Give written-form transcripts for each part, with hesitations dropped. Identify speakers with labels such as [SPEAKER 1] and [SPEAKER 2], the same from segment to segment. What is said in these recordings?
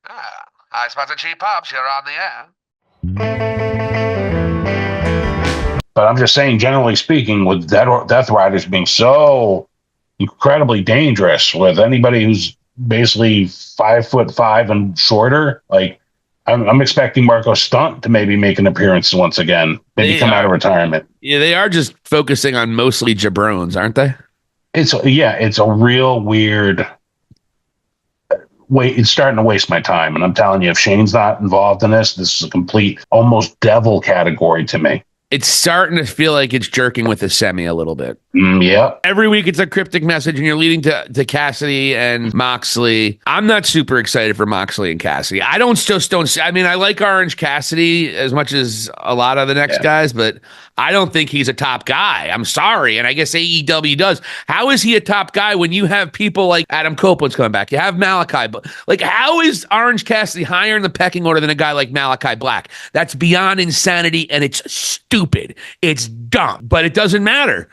[SPEAKER 1] Hi, Spots and Cheap Pops. You're on the air.
[SPEAKER 2] But I'm just saying, generally speaking, with Deathriders being so incredibly dangerous, with anybody who's basically 5'5" and shorter, like I'm expecting Marco Stunt to maybe make an appearance once again, maybe come out of retirement.
[SPEAKER 3] Yeah, they are just focusing on mostly jabrones, aren't they?
[SPEAKER 2] It's a real weird. Wait, it's starting to waste my time, and I'm telling you, if Shane's not involved in this is a complete, almost devil category to me.
[SPEAKER 3] It's starting to feel like it's jerking with the semi a little bit.
[SPEAKER 2] Yeah.
[SPEAKER 3] Every week it's a cryptic message, and you're leading to Cassidy and Moxley. I'm not super excited for Moxley and Cassidy. I like Orange Cassidy as much as a lot of the next guys, but I don't think he's a top guy. I'm sorry. And I guess AEW does. How is he a top guy when you have people like Adam Copeland's coming back? You have Malachi. But like, how is Orange Cassidy higher in the pecking order than a guy like Malachi Black? That's insanity, and it's stupid. It's dumb, but it doesn't matter.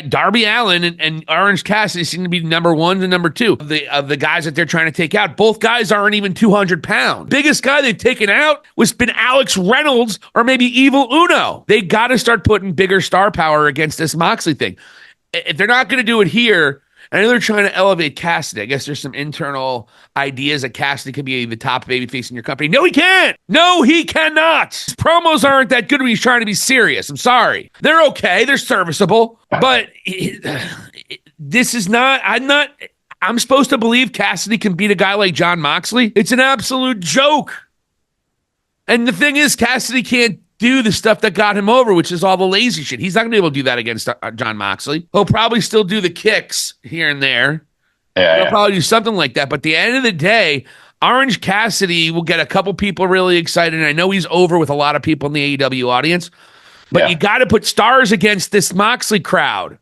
[SPEAKER 3] Darby Allin and Orange Cassidy seem to be number one and number two of the guys that they're trying to take out. Both guys aren't even 200 pounds. Biggest guy they've taken out was been Alex Reynolds or maybe Evil Uno. They got to start putting bigger star power against this Moxley thing. If they're not going to do it here, I know they're trying to elevate Cassidy. I guess there's some internal ideas that Cassidy could be the top babyface in your company. No, he can't. No, he cannot. His promos aren't that good when he's trying to be serious. I'm sorry. They're okay. They're serviceable. But this is not, I'm supposed to believe Cassidy can beat a guy like John Moxley? It's an absolute joke. And the thing is, Cassidy can't do the stuff that got him over, which is all the lazy shit. He's not going to be able to do that against John Moxley. He'll probably still do the kicks here and there. He'll probably do something like that. But at the end of the day, Orange Cassidy will get a couple people really excited. And I know he's over with a lot of people in the AEW audience. But you got to put stars against this Moxley crowd.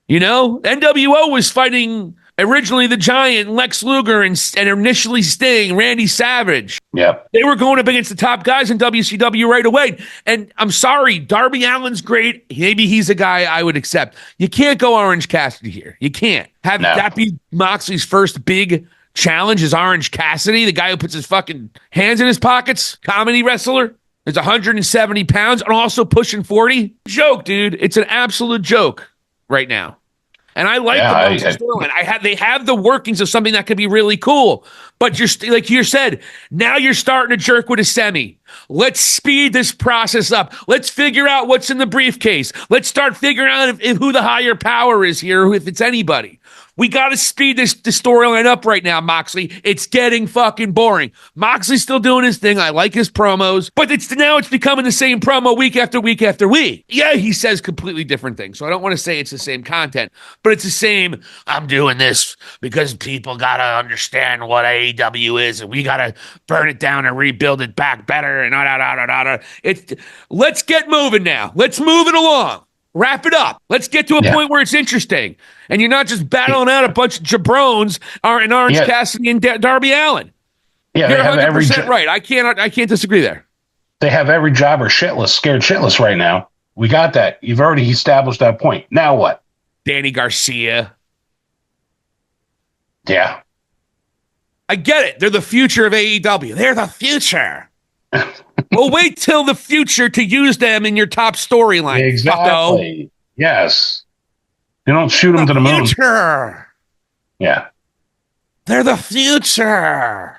[SPEAKER 3] You know? NWO was fighting originally the Giant, Lex Luger, and initially Sting, Randy Savage.
[SPEAKER 2] Yep.
[SPEAKER 3] They were going up against the top guys in WCW right away. And I'm sorry, Darby Allin's great. Maybe he's a guy I would accept. You can't go Orange Cassidy here. You can't. That be Moxley's first big challenge is Orange Cassidy, the guy who puts his fucking hands in his pockets, comedy wrestler. Is 170 pounds and also pushing 40. Joke, dude. It's an absolute joke right now. And I like the storyline. They have the workings of something that could be really cool. But like you said, now you're starting to jerk with a semi. Let's speed this process up. Let's figure out what's in the briefcase. Let's start figuring out if who the higher power is here, if it's anybody. We got to speed this storyline up right now, Moxley. It's getting fucking boring. Moxley's still doing his thing. I like his promos, but now it's becoming the same promo week after week after week. Yeah, he says completely different things, so I don't want to say it's the same content, but it's the same, I'm doing this because people got to understand what AEW is, and we got to burn it down and rebuild it back better, and let's get moving now. Let's move it along. Wrap it up. Let's get to a point where it's interesting. And you're not just battling out a bunch of jabrones and Orange Cassidy and Darby Allin.
[SPEAKER 2] Yeah,
[SPEAKER 3] you're 100% right. I can't disagree there.
[SPEAKER 2] They have every jobber scared shitless right now. We got that. You've already established that point. Now what?
[SPEAKER 3] Danny Garcia.
[SPEAKER 2] Yeah.
[SPEAKER 3] I get it. They're the future of AEW. They're the future. Well, wait till the future to use them in your top storyline.
[SPEAKER 2] Exactly. Yes. You don't shoot them to the moon.
[SPEAKER 3] Future.
[SPEAKER 2] Yeah.
[SPEAKER 3] They're the future.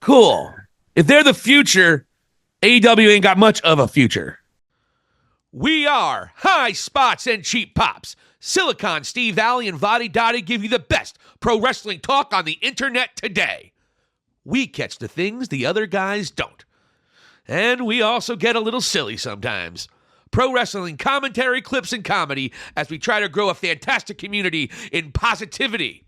[SPEAKER 3] Cool. If they're the future, AEW ain't got much of a future. We are High Spots and Cheap Pops. Silicon, Steve Valley, and Vadi Dottie give you the best pro wrestling talk on the internet today. We catch the things the other guys don't. And we also get a little silly sometimes. Pro wrestling commentary, clips, and comedy as we try to grow a fantastic community in positivity.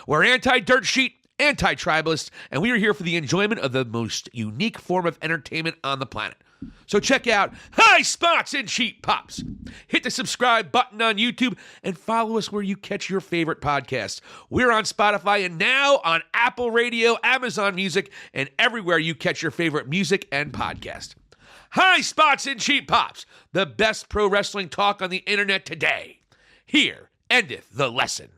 [SPEAKER 3] We're anti-dirt sheet, anti-tribalist, and we are here for the enjoyment of the most unique form of entertainment on the planet. So check out High Spots and Cheap Pops. Hit the subscribe button on YouTube and follow us where you catch your favorite podcasts. We're on Spotify and now on Apple Radio, Amazon Music, and everywhere you catch your favorite music and podcast. High Spots and Cheap Pops, the best pro wrestling talk on the internet today. Here endeth the lesson.